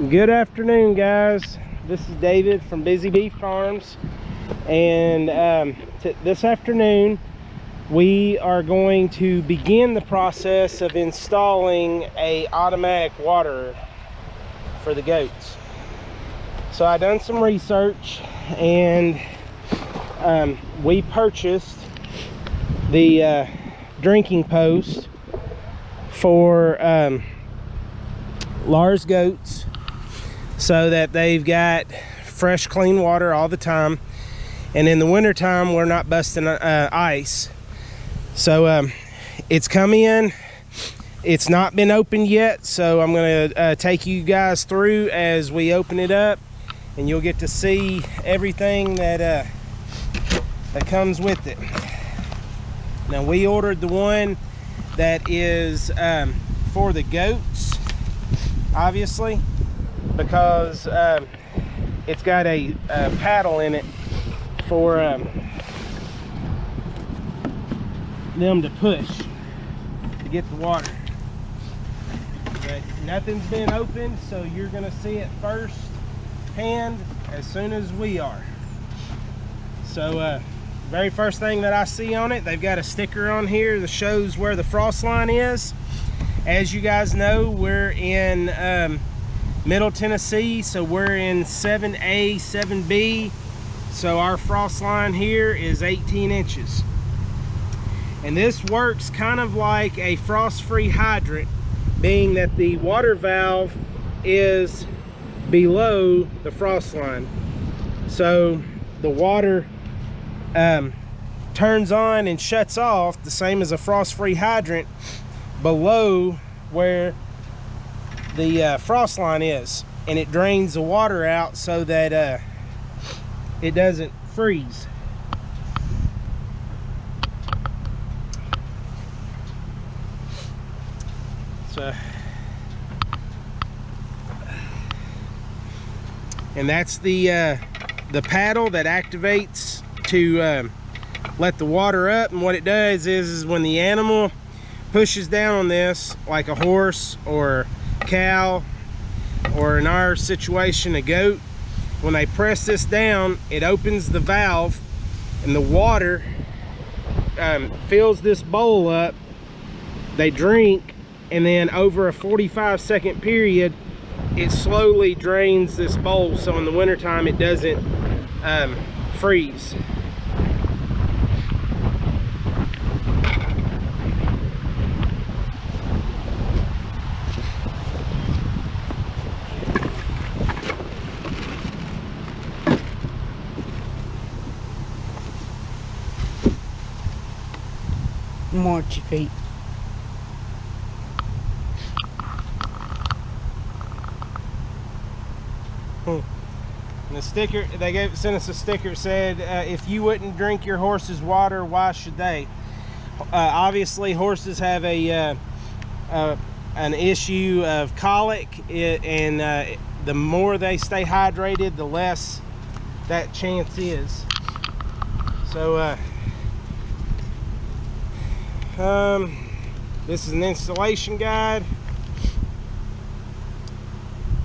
Good afternoon, guys. This is David from Busy Bee Farms, and this afternoon we are going to begin the process of installing a automatic waterer for the goats. So I done some research, and we purchased the drinking post for Lars goats, so that they've got fresh, clean water all the time, and in the winter time we're not busting ice. So it's come in. It's not been opened yet, so I'm gonna take you guys through as we open it up, and you'll get to see everything that comes with it. Now, we ordered the one that is for the goats, obviously, because it's got a paddle in it for them to push to get the water. But nothing's been opened, so you're gonna see it first hand as soon as we are. So very first thing that I see on it, they've got a sticker on here that shows where the frost line is. As you guys know, we're in Middle Tennessee, so we're in 7A, 7B. So our frost line here is 18 inches. And this works kind of like a frost-free hydrant, being that the water valve is below the frost line. So the water turns on and shuts off the same as a frost-free hydrant below where the frost line is, and it drains the water out so that it doesn't freeze. So, and that's the paddle that activates to let the water up. And what it does is when the animal pushes down on this, like a horse or cow, or in our situation a goat, when they press this down, it opens the valve, and the water fills this bowl up. They drink, and then over a 45-second period, it slowly drains this bowl, so in the wintertime it doesn't freeze. More at your feet. And the sticker they sent us a sticker, said if you wouldn't drink your horse's water, why should they? Obviously horses have an issue of colic, and the more they stay hydrated, the less that chance is. So this is an installation guide.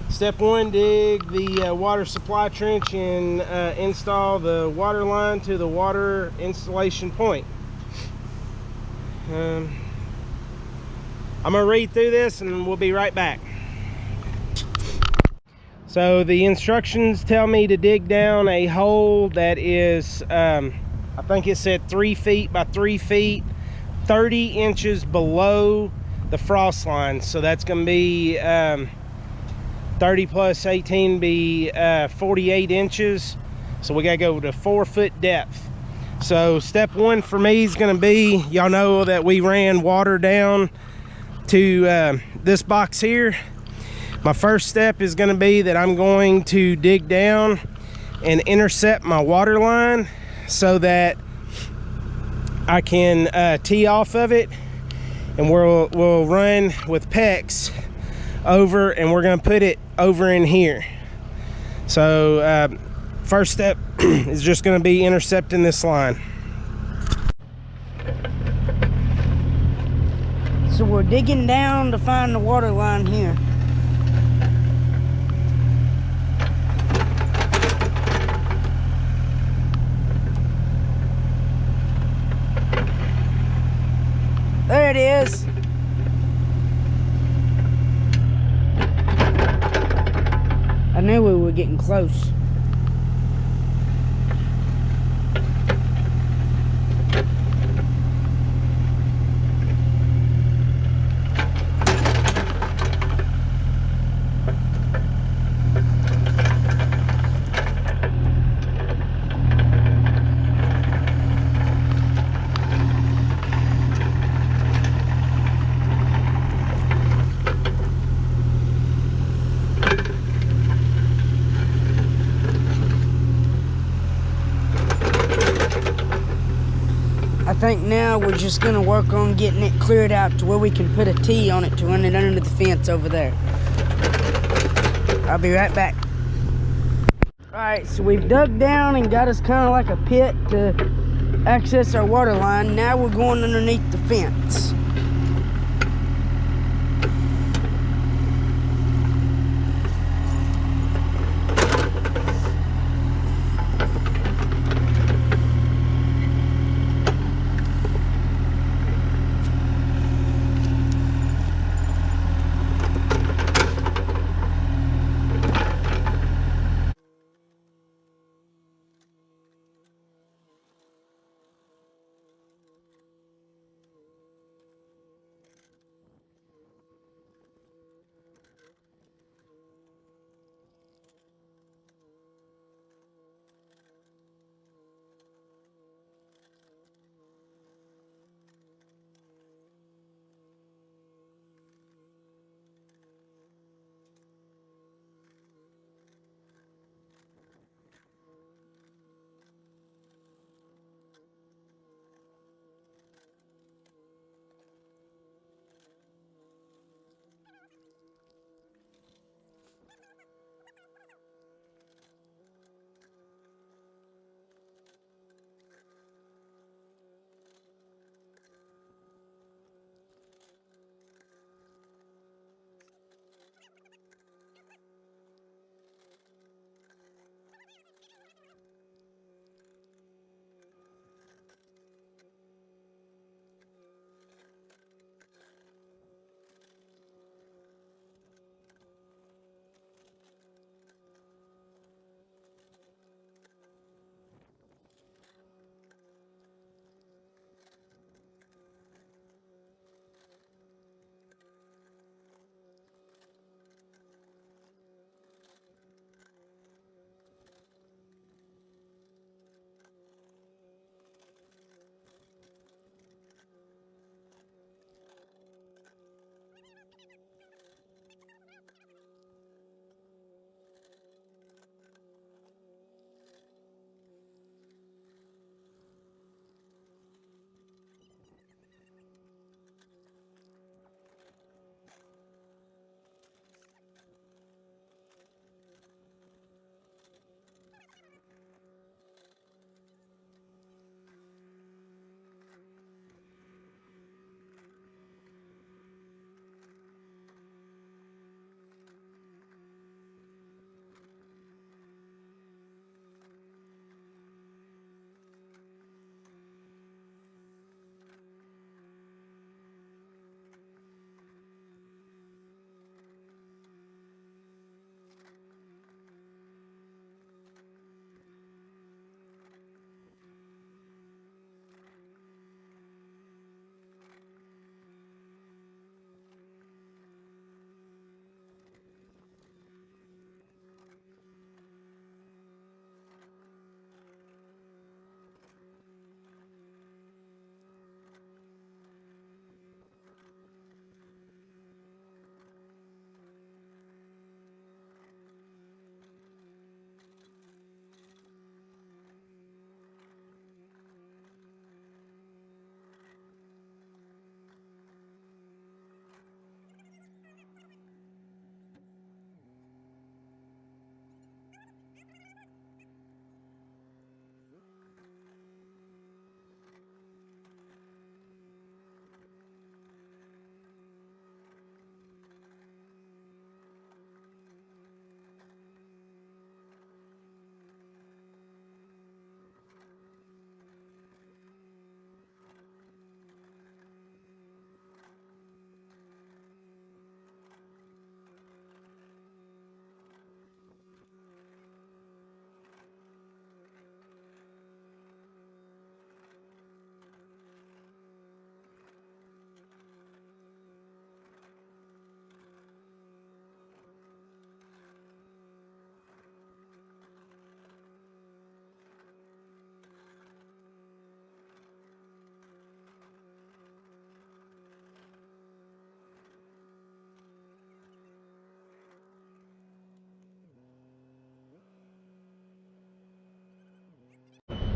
Step 1, dig the water supply trench and install the water line to the water installation point. I'm gonna read through this and we'll be right back. So the instructions tell me to dig down a hole that is, I think it said 3 feet by 3 feet, 30 inches below the frost line. So that's going to be 30 plus 18 be 48 inches. So we got to go to 4 foot depth. So step 1 for me is going to be, y'all know that we ran water down to this box here. My first step is going to be that I'm going to dig down and intercept my water line so that I can tee off of it, and we'll run with PEX over, and we're going to put it over in here. So first step is just going to be intercepting this line. So we're digging down to find the water line here. knew we were getting close. I think now we're just gonna work on getting it cleared out to where we can put a T on it to run it under the fence over there. I'll be right back. Alright, so we've dug down and got us kind of like a pit to access our water line. Now we're going underneath the fence.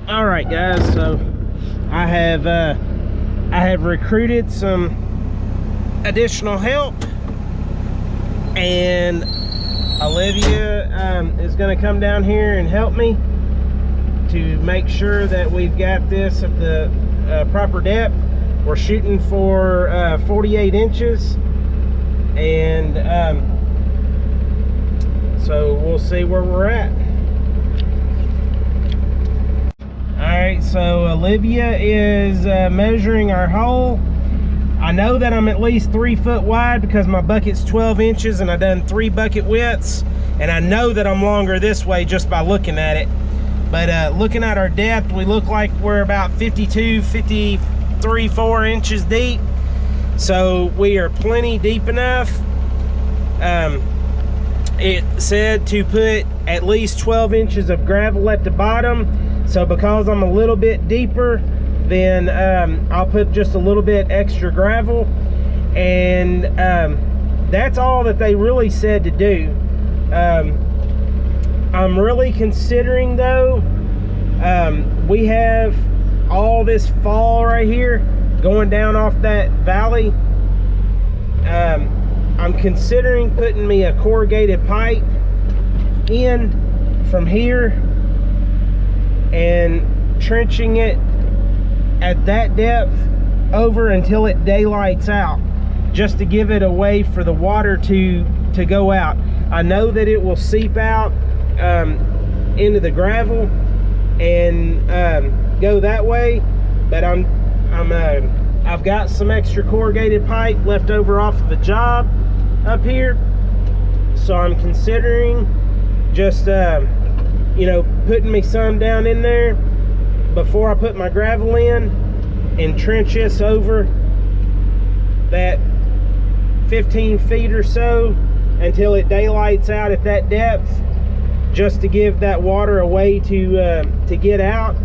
All right, guys, so I have recruited some additional help, and Olivia is going to come down here and help me to make sure that we've got this at the proper depth. We're shooting for 48 inches, and so we'll see where we're at. Alright, so Olivia is measuring our hole. I know that I'm at least 3 foot wide because my bucket's 12 inches and I've done 3 bucket widths, and I know that I'm longer this way just by looking at it. But looking at our depth, we look like we're about 52, 53, 4 inches deep. So we are plenty deep enough. It said to put at least 12 inches of gravel at the bottom. So because I'm a little bit deeper, then I'll put just a little bit extra gravel. And that's all that they really said to do. I'm really considering, though, we have all this fall right here going down off that valley. I'm considering putting me a corrugated pipe in from here and trenching it at that depth over until it daylights out, just to give it a way for the water to go out. I know that it will seep out into the gravel and go that way, but I've got some extra corrugated pipe left over off of a job up here, so I'm considering just you know, putting me some down in there before I put my gravel in, and trench this over that 15 feet or so until it daylights out at that depth, just to give that water a way to get out.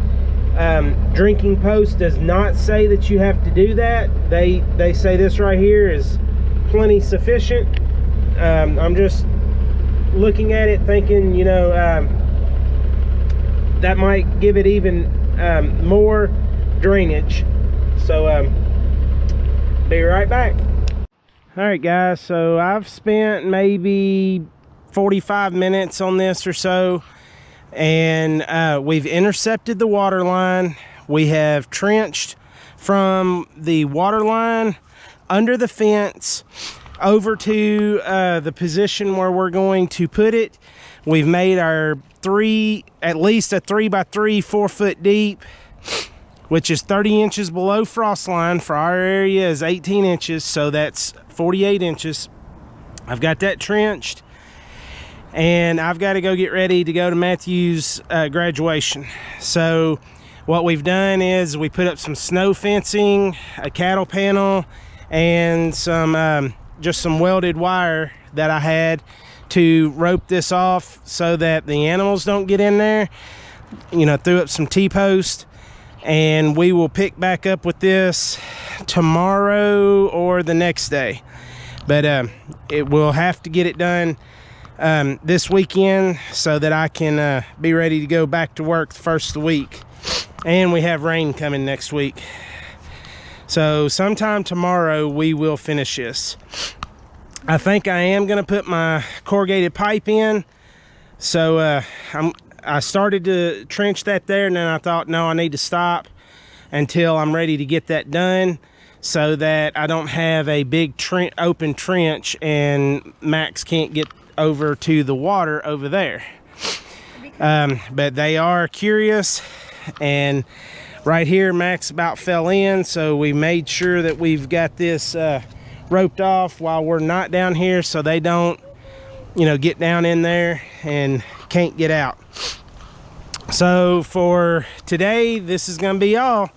Drinking Post does not say that you have to do that. They say this right here is plenty sufficient. I'm just looking at it thinking, you know, that might give it even more drainage. So be right back. All right, guys, so I've spent maybe 45 minutes on this or so, and we've intercepted the water line. We have trenched from the water line under the fence over to the position where we're going to put it. We've made our at least a 3 by 3, 4 foot deep, which is 30 inches below frost line. For our area is 18 inches, so that's 48 inches. I've got that trenched, and I've got to go get ready to go to Matthew's graduation. So what we've done is we put up some snow fencing, a cattle panel, and some just some welded wire that I had to rope this off so that the animals don't get in there. You know, threw up some T-post, and we will pick back up with this tomorrow or the next day. But it will have to get it done this weekend so that I can be ready to go back to work the first of the week. And we have rain coming next week, so sometime tomorrow we will finish this. I think I am going to put my corrugated pipe in. So I started to trench that there, and then I thought, no, I need to stop until I'm ready to get that done, so that I don't have a big open trench and Max can't get over to the water over there. But they are curious, and right here Max about fell in, so we made sure that we've got this roped off while we're not down here, so they don't, you know, get down in there and can't get out. So for today, this is gonna be all.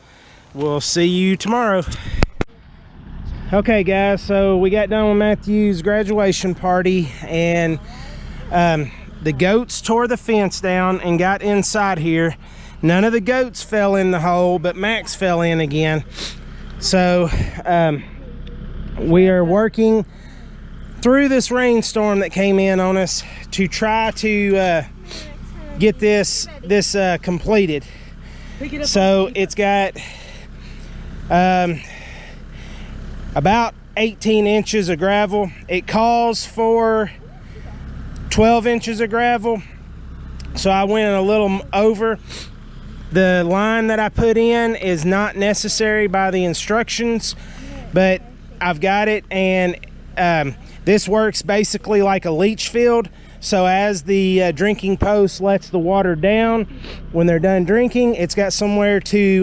We'll see you tomorrow. Okay, guys, so we got done with Matthew's graduation party, and the goats tore the fence down and got inside here. None of the goats fell in the hole, but Max fell in again. So we are working through this rainstorm that came in on us to try to get this completed. So it's got about 18 inches of gravel. It calls for 12 inches of gravel, so I went a little over. The line that I put in is not necessary by the instructions, but I've got it, and this works basically like a leach field. So as the drinking post lets the water down, when they're done drinking, it's got somewhere to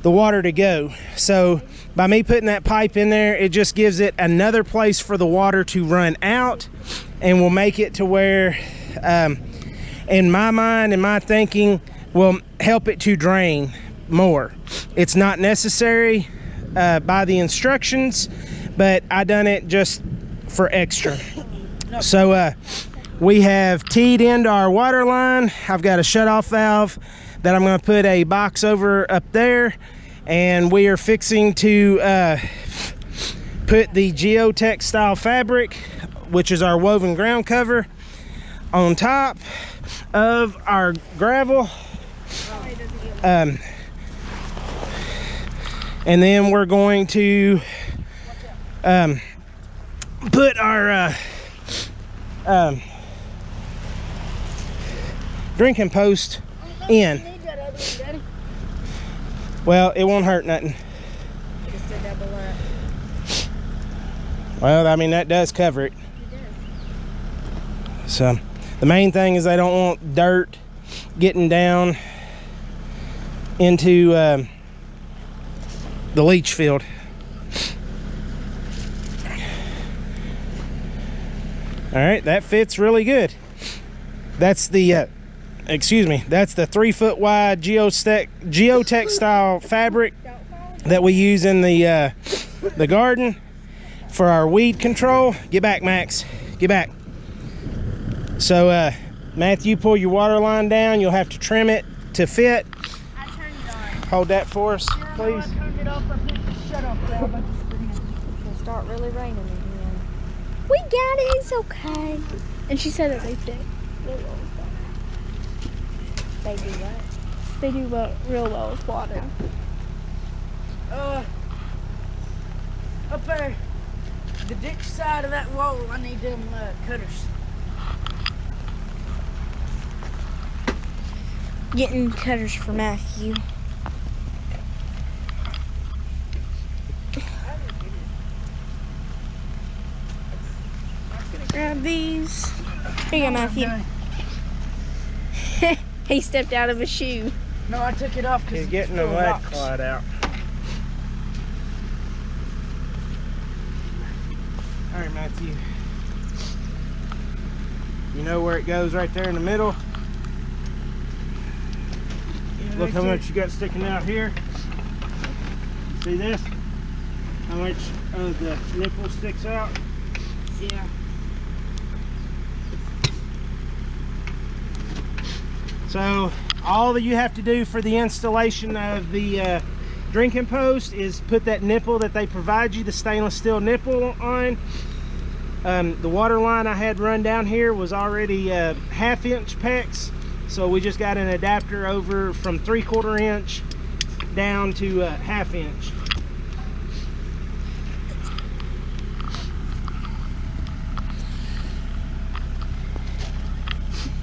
the water to go. So by me putting that pipe in there, it just gives it another place for the water to run out, and will make it to where, in my mind and my thinking, will help it to drain more. It's not necessary by the instructions, but I done it just for extra. So we have teed into our water line. I've got a shutoff valve that I'm going to put a box over up there, and we are fixing to put the geotech style fabric, which is our woven ground cover, on top of our gravel. And then we're going to put our drinking post in. Well, it won't hurt nothing. Well, I mean, that does cover it. So the main thing is I don't want dirt getting down into the leach field. All right, that fits really good. That's the that's the 3-foot wide geotech style fabric that we use in the garden for our weed control. Get back, Max, get back. So Matthew, pull your water line down. You'll have to trim it to fit. I turned it on. Hold that for us, please. I turned it off. I hit the shut off valve. It'll start really raining again. We got it. It's okay. And she said that they fit real well with water. They do what? They do real well with water. Up there, the ditch side of that wall, I need them cutters. Getting cutters for Matthew. Grab these. Here you go, Matthew. He stepped out of a shoe. No, I took it off because You're getting the mud clot out. All right, Matthew. You know where it goes right there in the middle? Yeah, Look right how there. much you got sticking out here. See this? How much of the nipple sticks out? Yeah. So all that you have to do for the installation of the drinking post is put that nipple that they provide you, the stainless steel nipple, on. The water line I had run down here was already 1/2 inch pecs, so we just got an adapter over from 3/4 inch down to 1/2 inch.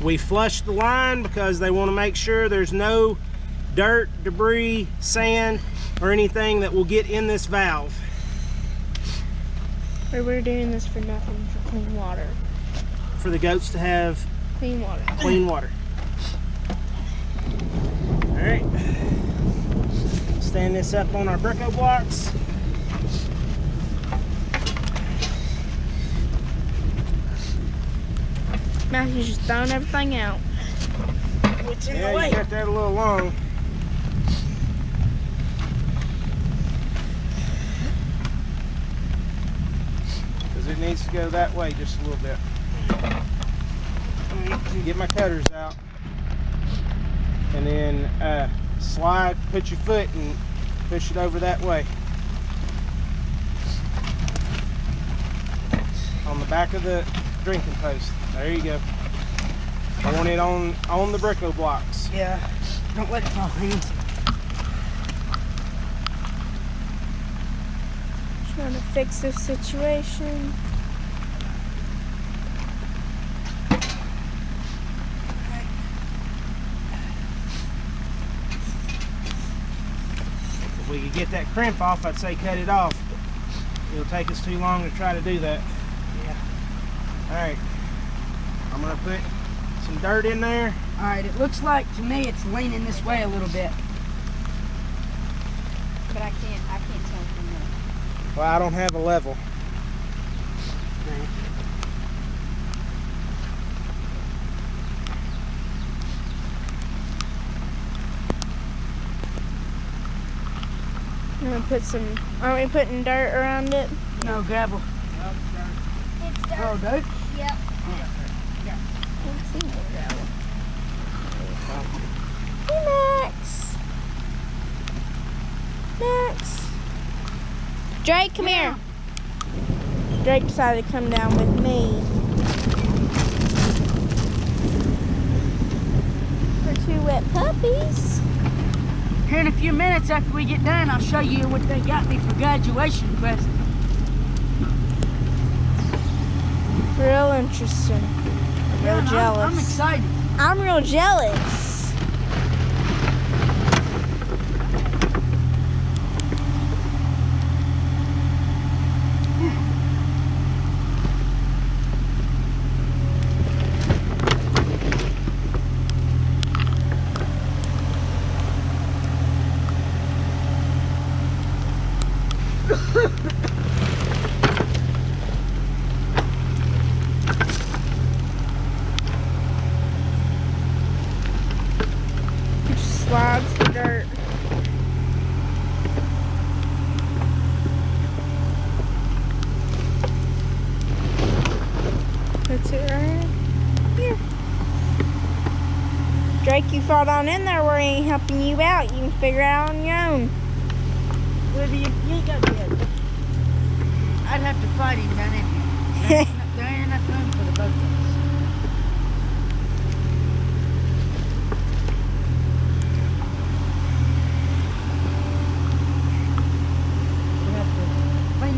We flushed the line because they want to make sure there's no dirt, debris, sand, or anything that will get in this valve. Or we're doing this for nothing, for clean water. For the goats to have Clean water. clean water. All right. Stand this up on our Bricko blocks. Matthew's just throwing everything out. What's in the Yeah, way? you got that a little long. Because it needs to go that way just a little bit. Get my cutters out. And then slide, put your foot and push it over that way. On the back of the drinking post. There you go. I want it on the Bricko blocks. Yeah. Don't let it fall, hands. Trying to fix this situation. If we could get that crimp off, I'd say cut it off. It'll take us too long to try to do that. Yeah. All right. I'm gonna put some dirt in there. All right, it looks like to me it's leaning this way a little bit. But I can't tell from there. Well, I don't have a level. I'm gonna put some, aren't we putting dirt around it? No, gravel. It's dirt. Oh, dirt? Yep. Hey, Max. Max. Drake, come here. Drake decided to come down with me. For 2 wet puppies. Here in a few minutes after we get done, I'll show you what they got me for graduation present. Real interesting. I'm real jealous. I'm excited. I'm real jealous. Slides the dirt. Puts it right here. Drake, you fall down in there. We ain't helping you out. You can figure it out on your own. Libby, you ain't got to be able. I'd have to fight him down in here. There ain't enough room for the both of us.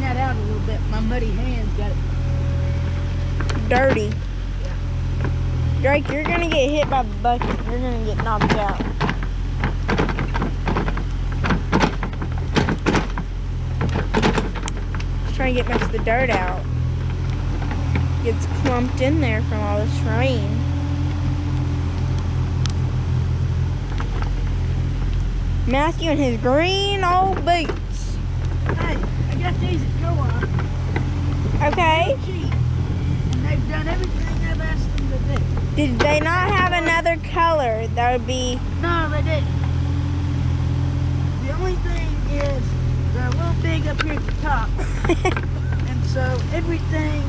That out a little bit. My muddy hands got it Dirty. Drake, you're gonna get hit by the bucket. You're gonna get knocked out. Just trying to get most of the dirt out. Gets clumped in there from all this rain. Matthew and his green old boots. Hey, I got these at co-op. Okay. Cheap. And they've done everything I've asked them to do. Did they not have another color that would be... No, they didn't. The only thing is they're a little big up here at the top. And so everything,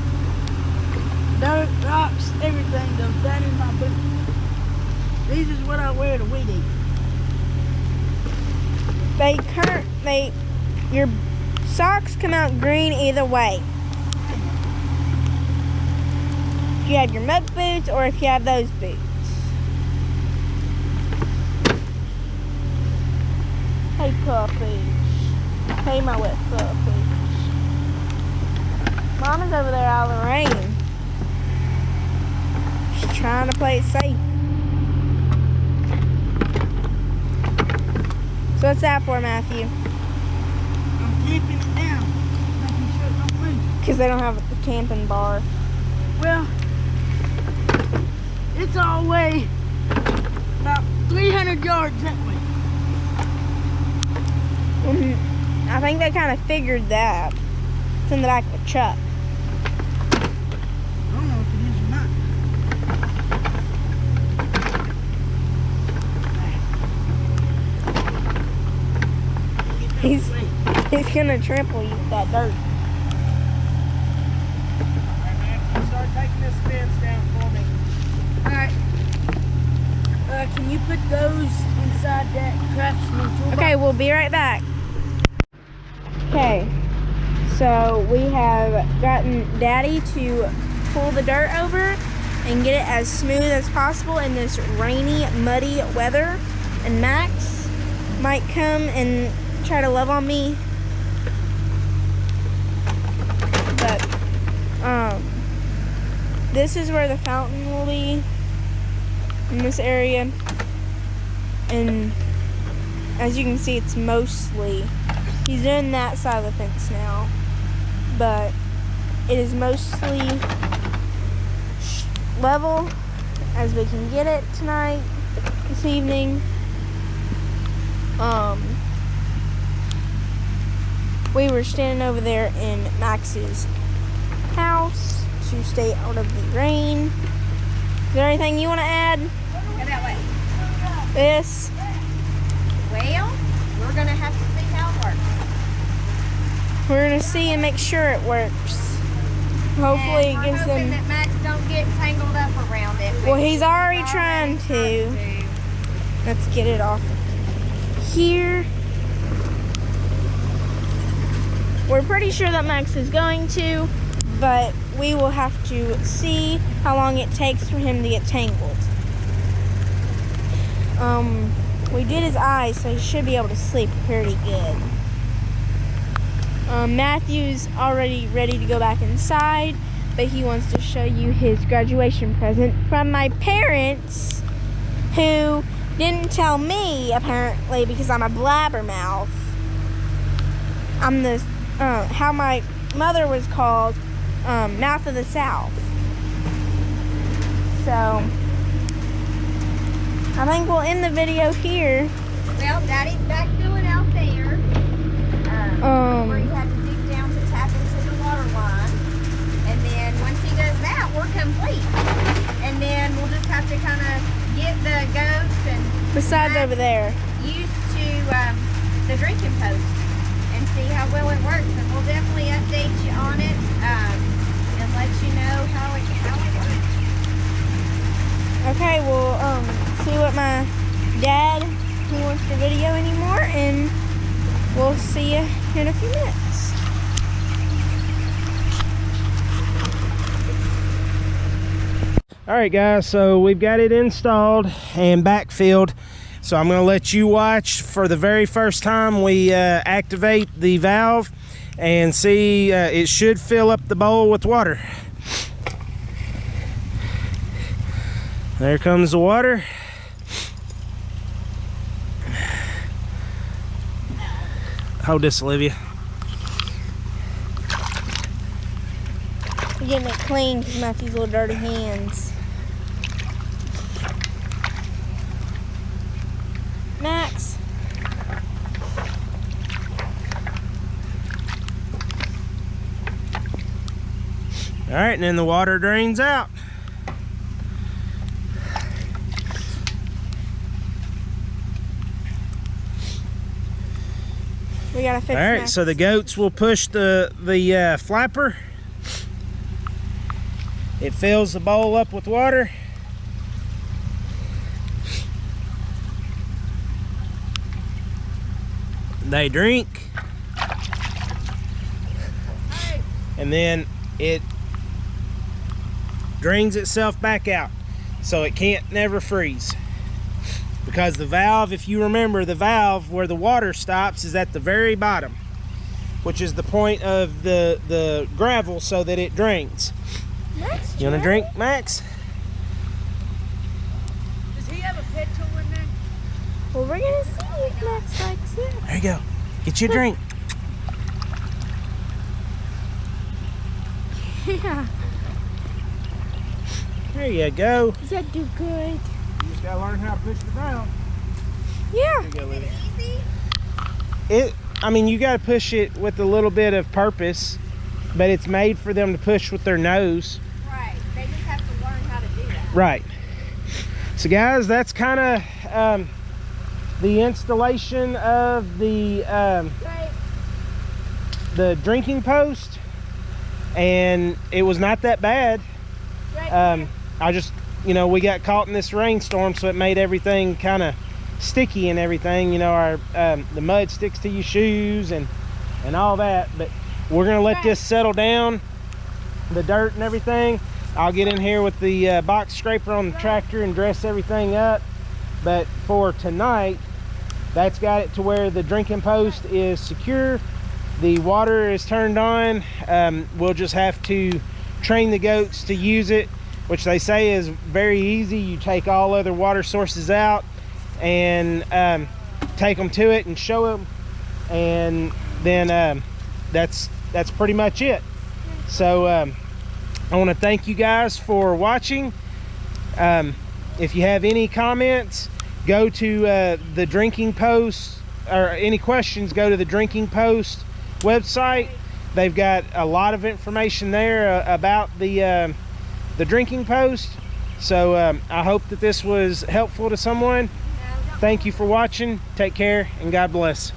dirt, rocks, everything goes down in my boot. These is what I wear to weed eat. Your socks come out green either way. If you have your mud boots or if you have those boots. Hey puppies. Hey my wet puppies. Mama's over there out of the rain. She's trying to play it safe. So what's that for, Matthew? I'm keeping it down, making sure it don't move. Because they don't have the camping bar. Well, it's all way about 300 yards that way. I think they kind of figured that. It's in the back of a truck. I don't know if it is or not. He's gonna trample you with that dirt. Alright, man. Start taking this fence down for me. Alright. Can you put those inside that Craftsman toolbox? Okay, we'll be right back. Okay, so we have gotten Daddy to pull the dirt over and get it as smooth as possible in this rainy, muddy weather. and Max might come and try to love on me. But this is where the fountain will be, in this area. And as you can see, it's mostly, he's doing that side of the fence now, but it is mostly level as we can get it tonight, this evening. We were standing over there in Max's house to stay out of the rain. Is there anything you want to add? Go that way. This? Well, we're gonna have to see how it works. We're gonna see and make sure it works. Hopefully And it gives we're hoping them. that Max don't get tangled up around it. Well, he's already trying to. Let's get it off here. We're pretty sure that Max is going to, but we will have to see how long it takes for him to get tangled. We did his eyes, so he should be able to sleep pretty good. Matthew's already ready to go back inside, but he wants to show you his graduation present from my parents, who didn't tell me, apparently, because I'm a blabbermouth. I'm the, how my mother was called, Mouth of the South. So, I think we'll end the video here. Well, Daddy's back filling out there. Where he had to dig down to tap into the water line. And then once he does that, we're complete. And then we'll just have to kind of get the goats and Besides over there. used to the drinking post and see how well it works. And we'll definitely update you on it and let you know how it works. Okay, we'll see what my dad, he wants to video anymore, and we'll see you in a few minutes. All right, guys, so we've got it installed and backfilled. So I'm gonna let you watch for the very first time we activate the valve and see it should fill up the bowl with water. There comes the water. Hold this, Olivia. We're getting it clean because Matthew's little dirty hands. Max. All right, and then the water drains out. We gotta fix All right, Max. so the goats will push the flapper. It fills the bowl up with water. They drink. And then it drains itself back out. So it can't never freeze. Because the valve, if you remember, the valve where the water stops is at the very bottom, which is the point of the gravel so that it drains. Max, You want to drink, Max? Does he have a pet tool in there? well, we're gonna see if Max likes it. There you go. Get you a drink. Yeah. There you go. Does that do good? You just gotta learn how to push the valve. Yeah. There you go, Lydia. Easy? I mean, you gotta push it with a little bit of purpose, but it's made for them to push with their nose. Right. They just have to learn how to do that. Right. So guys, that's kind of the installation of the drinking post, and it was not that bad. I just, you know, we got caught in this rainstorm, so it made everything kind of sticky and everything. You know, our the mud sticks to your shoes and all that. But we're gonna let this settle down, the dirt and everything. I'll get in here with the box scraper on the tractor and dress everything up, But for tonight, that's got it to where the drinking post is secure. The water is turned on. We'll just have to train the goats to use it, which they say is very easy. You take all other water sources out and take them to it and show them, and then that's pretty much it. So I want to thank you guys for watching. If you have any comments, go to the drinking post, or any questions, go to the drinking post website. They've got a lot of information there about the drinking post. So I hope that this was helpful to someone. Thank you for watching. Take care and God bless.